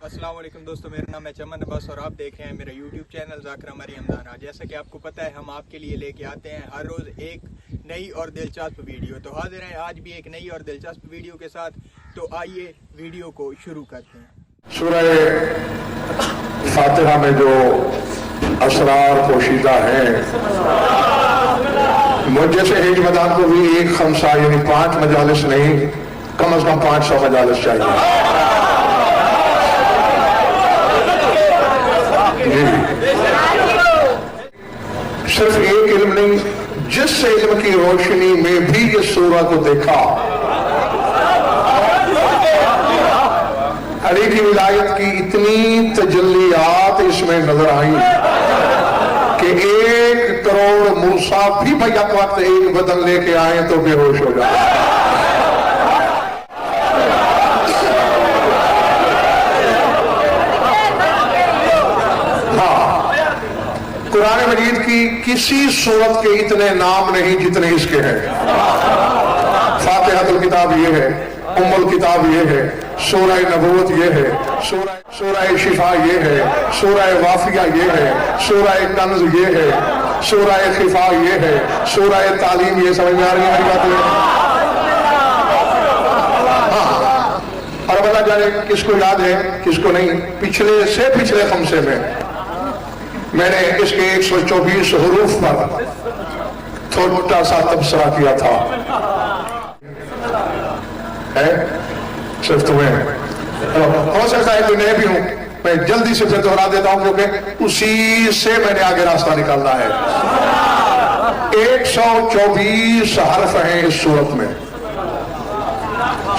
अस्सलाम वालेकुम दोस्तों, मेरा नाम है चमन अब्बास और आप देख रहे हैं मेरा यूट्यूब चैनल ज़ाकिर मरियम दाना। जैसा कि आपको पता है हम आपके लिए लेके आते हैं हर रोज़ एक नई और दिलचस्प वीडियो। तो हाजिर हैं आज भी एक नई और दिलचस्प वीडियो के साथ। तो आइए वीडियो को शुरू करते हैं। सूरह फातिहा में जो असरार पोशीदा हैं, मुझे से हिज मदान को भी एक खमसा यानी 5 मजालिस नहीं, कम अज कम 500 मजालिस चाहिए। सिर्फ एक इल्म नहीं, जिस इल्म की रोशनी में भी ये सूरह को देखा, अली की विलायत की इतनी तजल्लियात इसमें नजर आई कि 1 करोड़ मूसा भी भैया वक्त एक बदन लेके आए तो बेहोश हो जाए। कुरान मजीद की किसी सूरत के इतने नाम नहीं जितने इसके हैं। फातिहातुल किताब ये है, उम्मुल किताब ये है, सूरह नबूवत ये है, सूरह शिफा ये है, सूरह वाफिया ये है, सूरह कंज ये है, सूरह खिफा ये है, सूरह तालीम ये। समझ में आ रही है मेरी बात? हाँ, और बता जाने किसको याद है किसको नहीं। पिछले से पिछले खमसे में मैंने इसके 124 हरूफ पर छोटा सा तबसरा किया था। है सिर्फ तुम्हें हो सकता है कि मैं भी हूं, मैं जल्दी से फिर दोहरा देता हूं क्योंकि उसी से मैंने आगे रास्ता निकालना है। 124 हर्फ हैं इस सूरत में,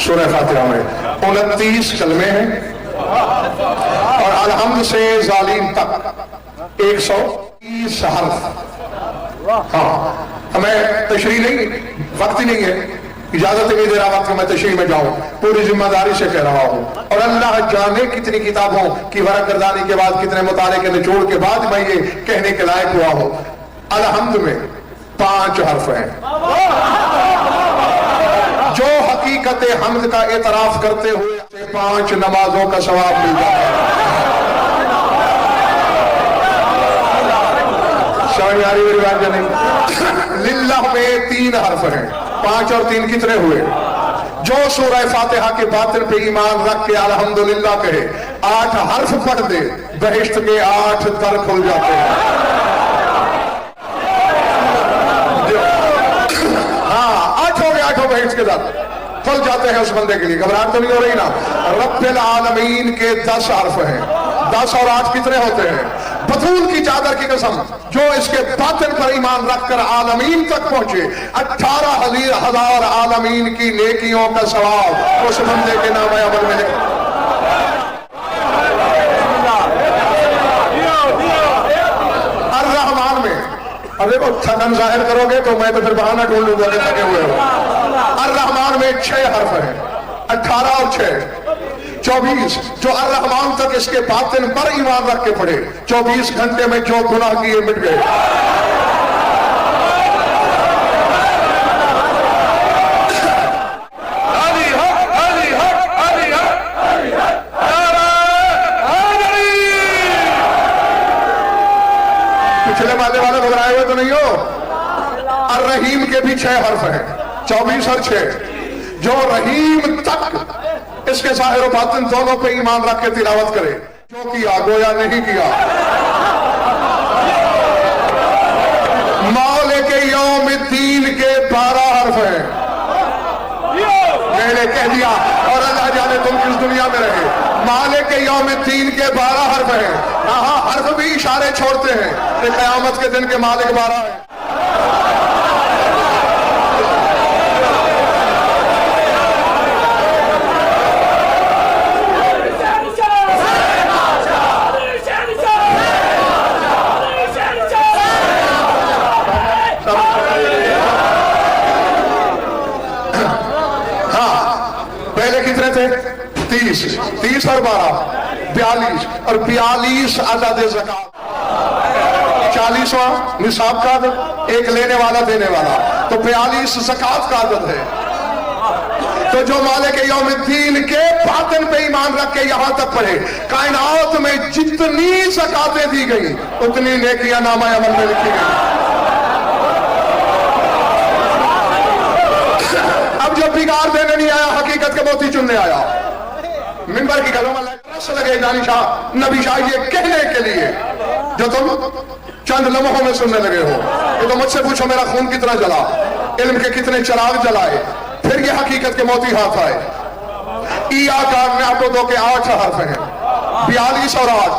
सूरह फातिहा में 29 कलमे हैं और अलहम्द से जालिम तक 130 हर्फ। हाँ, हमें तशरीह नहीं, वक्त ही नहीं है, इजाजत नहीं दे रहा वक्त मैं तशरीह में जाऊं, पूरी जिम्मेदारी से कह रहा हूं। और अल्लाह जाने कितनी किताबों की वरक गर्दानी के बाद, कितने मुताले के निचोड़ के बाद मैं ये कहने के लायक हुआ हूं। अलहम्द में 5 हर्फ हैं जो हकीकत हमद का एतराफ करते हुए 5 नमाजों का सवाब मिल जाता है। समझ आ रही मेरी बात या नहीं? लिल्लाह में 3 हर्फ हैं, 5 और 3 कितने हुए? जो सूरह फातिहा के बातिन पे ईमान रख के अल्हम्दुलिल्लाह कहे, 8 हर्फ पढ़ दे, बहिश्त के 8 दर खुल जाते हैं। हाँ, 8 बहिश्त के दर खुल जाते हैं उस बंदे के लिए। घबराहट तो नहीं हो रही ना? रब्बिल आलमीन के 10 हर्फ हैं, 10 और 8 कितने होते हैं? बतूल की चादर की कसम, जो इसके बातिन पर ईमान रखकर आलमीन तक पहुंचे, 18,000 आलमीन की नेकियों का सवाब उस बंदे के नाम अमल में लिखा। अर्रहमान में, अब देखो थकन जाहिर करोगे तो मैं तो फिर बहाना ढूंढ लूंगा कि थके हुए हो। अर्रहमान में 6 हर्फ है, 18 और 6 24। जो अर्रहमान तक इसके बातिन पर ईमान रख के पढ़े, 24 घंटे में जो गुनाह किए मिट गए। पिछले वाले घबराए हुए तो नहीं हो? अर्रहीम के भी 6 हर्फ हैं, 24 और 6। जो रहीम तक इसके ज़ाहिर और बातिन दोनों पे ईमान रख के तिलावत करे, जो किया गोया नहीं किया। मौले के यौमिद्दीन के 12 हर्फ हैं, मैंने कह दिया और अल्लाह जाने तुम किस दुनिया में रहे। मालिक के यौमिद्दीन के 12 हर्फ हैं। हाँ, हर्फ भी इशारे छोड़ते हैं कि क़यामत के दिन के मालिक 12 हैं। कितने थे? 30 और 12 42 और 42 आजाद ज़कात। 40वां निसाब का आदत, एक लेने वाला देने वाला, तो 42 ज़कात का आदत है। تو جو مالک یومالدین کے باطن پہ ایمان رکھ کے یہاں تک پڑھے، کائنات میں جتنی زکاتیں دی گئی اتنی نیکیاں نامہ عمل میں لکھی گئی۔ اب جو بگاڑ دینے نہیں آیا، حقیقت کے موتی چننے آیا۔ منبر کی گلوں میں رس لگے دانی شاہ نبی شاہ یہ کہنے کے لیے جو تم چند لمحوں میں سننے لگے ہو، کہ تم مجھ سے پوچھو میرا خون کتنا جلا، علم کے کتنے چراغ جلائے، پھر یہ حقیقت کے موتی ہاتھ آئے۔ ایاک نعبدو کے 8 حرف ہیں، 42 اور 8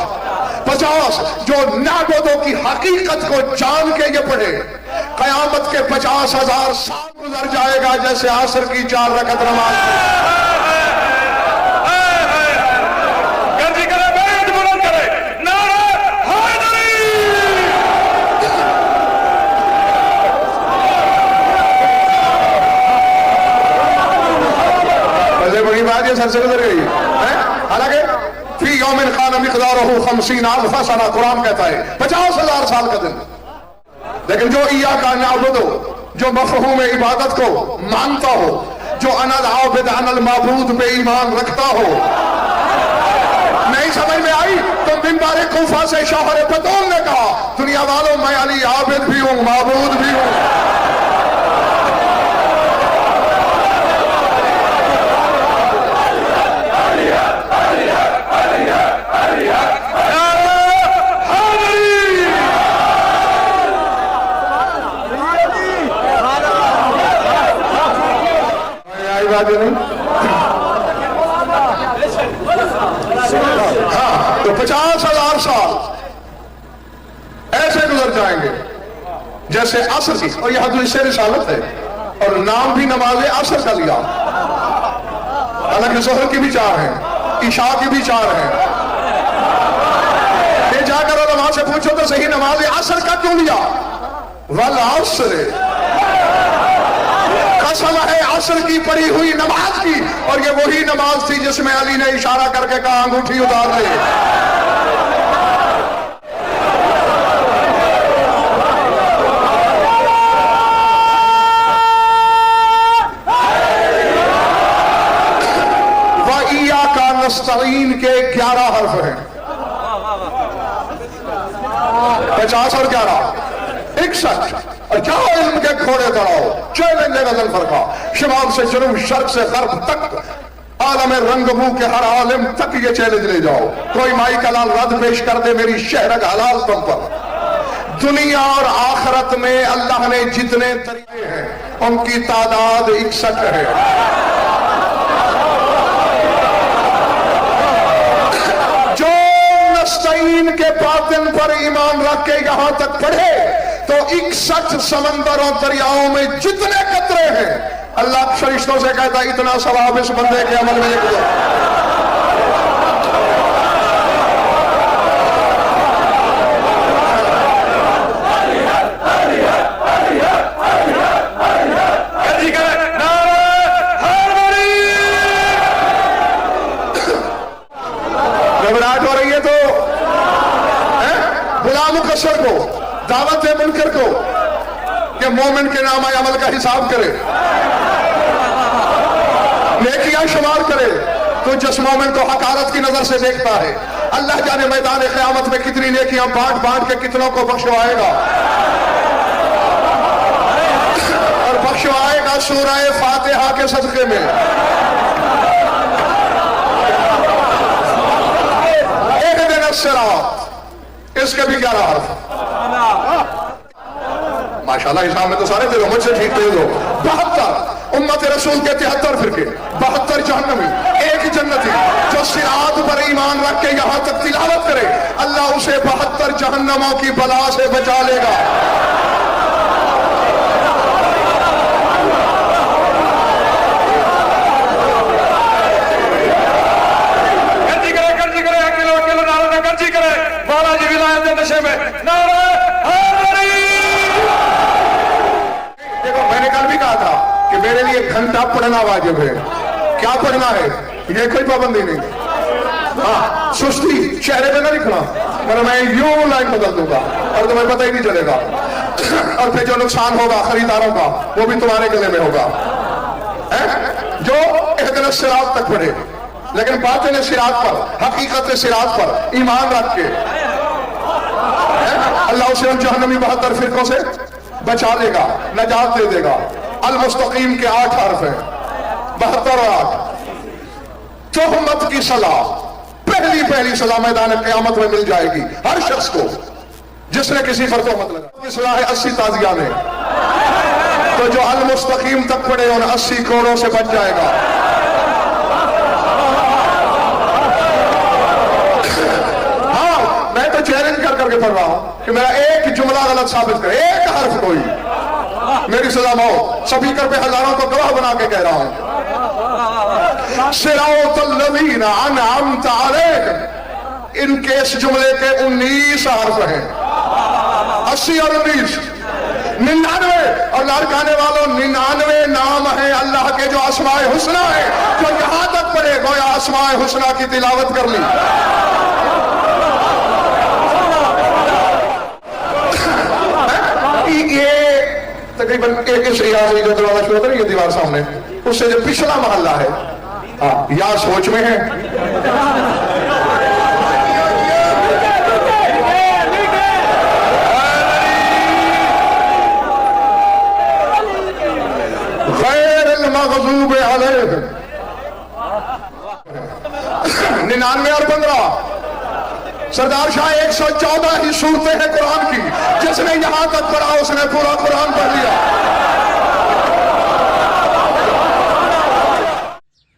50 جو نعبدو کی حقیقت کو جان کے یہ پڑھے، قیامت کے 50,000 سال گزر جائے گا جیسے عصر کی 4 رکعت نماز۔ بڑی بات یہ سر سے گزر گئی، حالانکہ فی یوم کان مقدارہ 50,000 سنہ قرآن کہتا ہے 50,000 سال کا دن۔ لیکن جو ایاک نعبد، جو مفہوم عبادت کو مانتا ہو، جو انا العابد انا المعبود پہ ایمان رکھتا ہو، نہیں سمجھ میں آئی تو منبر کوفہ سے شوہر بطول نے کہا دنیا والوں میں علی عابد بھی ہوں معبود بھی ہوں۔ ہاں تو 50,000 سال ایسے گزر جائیں گے جیسے عصر کی، اور یہ حدیث سے رسالت ہے، اور نام بھی نماز عصر کا لیا، حالانکہ ظہر کی بھی 4 ہیں، عشاء کی بھی 4 ہیں۔ یہ جا کر علماء سے پوچھو تو صحیح نماز عصر کا کیوں لیا؟ والعصر، قسم ہے عصر کی پڑھی ہوئی نماز کی، اور یہ وہی نماز تھی جس میں علی نے اشارہ کر کے کہا انگوٹھی اتار لے۔ وَإِيَّاكَ نَسْتَعِينُ کے 11 حرف ہیں، 50 اور 11 61۔ اور جاؤ علم کے گھوڑے دوڑاؤ، چیلنج غزل فرقہ، شمال سے جنوب، شرق سے غرب تک، عالم رنگ بو کے ہر عالم تک یہ چیلنج لے جاؤ، کوئی مائی کا لال رد پیش کر دے میری شہرک حلال تم پر۔ دنیا اور آخرت میں اللہ نے جتنے طریقے ہیں ان کی تعداد 61 ہے۔ جو نستعین کے باطن پر ایمان رکھ کے یہاں تک پڑھے تو 61 سمندروں دریاؤں میں جتنے قطرے ہیں اللہ فرشتوں سے کہتا ہے اتنا ثواب اس بندے کے عمل میں لکھ دو۔ گھبراہٹ ہو رہی ہے تو بلا مقصر کو، دعوت منکر کو کہ مومن کے نام عمل کا حساب کرے، نیکیاں شمار کرے، تو جس مومن کو حقارت کی نظر سے دیکھتا ہے اللہ جانے میدان قیامت میں کتنی نیکیاں بانٹ بانٹ کے کتنوں کو بخشوائے گا، اور بخشوائے گا سورہ فاتحہ کے صدقے میں۔ اہدنا الصراط، اس کے بھی 11 حرف۔ ماشاءاللہ حساب میں تو سارے دے دو، مجھ سے ٹھیک دے دو۔ 72 امت رسول کے 73 فرقے، 72 جہنمی، 1 جنتی جو صراط پر ایمان رکھ کے یہاں تک تلاوت کرے اللہ اسے 72 جہنموں کی بلا سے بچا لے گا۔ گرجی کرے بالا جی ولایت نشے میں نعرہ حیدری۔ دیکھو میں نے کل بھی کہا تھا کہ میرے لیے گھنٹہ پڑھنا واجب ہے۔ کیا پڑھنا ہے یہ کوئی پابندی نہیں، ہاں سستی چہرے پہ نہ لکھنا، ورنہ میں یوں لائن بدل دوں گا اور تمہیں پتہ ہی نہیں چلے گا، اور پھر جو نقصان ہوگا خریداروں کا وہ بھی تمہارے گلے میں ہوگا۔ جو लेकिन सिरात तक पढ़े, लेकिन बातिन सिरात पर, हकीकत सिरात पर ईमान रख के अल्लाह उसे उन जहन्नमी 72 फिरकों से बचा लेगा, नजात दे देगा। अल मुस्तकीम के 8 हर्फ हैं, 72 और 8। तोहमत की सलाह, पहली सलाह मैदान क़यामत में मिल जाएगी हर शख्स को जिसने किसी पर तोहमत लगा। की सलाह है 80 ताजिया में, तो जो अल मुस्तकीम तक पड़े उन 80 करोड़ों से बच जाएगा। हाँ, मैं तो चैलेंज करके पढ़ रहा हूं कि मेरा एक जुमला गलत साबित करे, एक हर्फ कोई, मेरी सजा मौत। स्पीकर पे हजारों को गवाह बना के कह रहा हूं। सिरातल्लज़ीना अनअमत अलैहिम, इनके इस जुमले के 19 हर्फ हैं, 80 और 19, 99। और लाड़काने वालों 99 नाम है अल्लाह के जो अस्माए हुस्ना है, जो यहां तक पढ़े गोया अस्माए हुस्ना की तिलावत कर ली। ये तकरीबन इस जो दरवाजा शुरू होता है, ये दीवार सामने, उससे जो पिछला मोहल्ला है, या सोच में है। गैरिल मग़ज़ूब अलैहिम, 99 और 15। सरदार शाह 114 ही सूरतें हैं कुरान की, जिसने यहां तक पढ़ा उसने पूरा कुरान पढ़ लिया।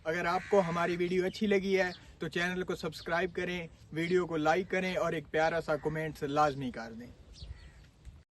अगर आपको हमारी वीडियो अच्छी लगी है तो चैनल को सब्सक्राइब करें, वीडियो को लाइक करें और एक प्यारा सा कमेंट लाजमी कर दें।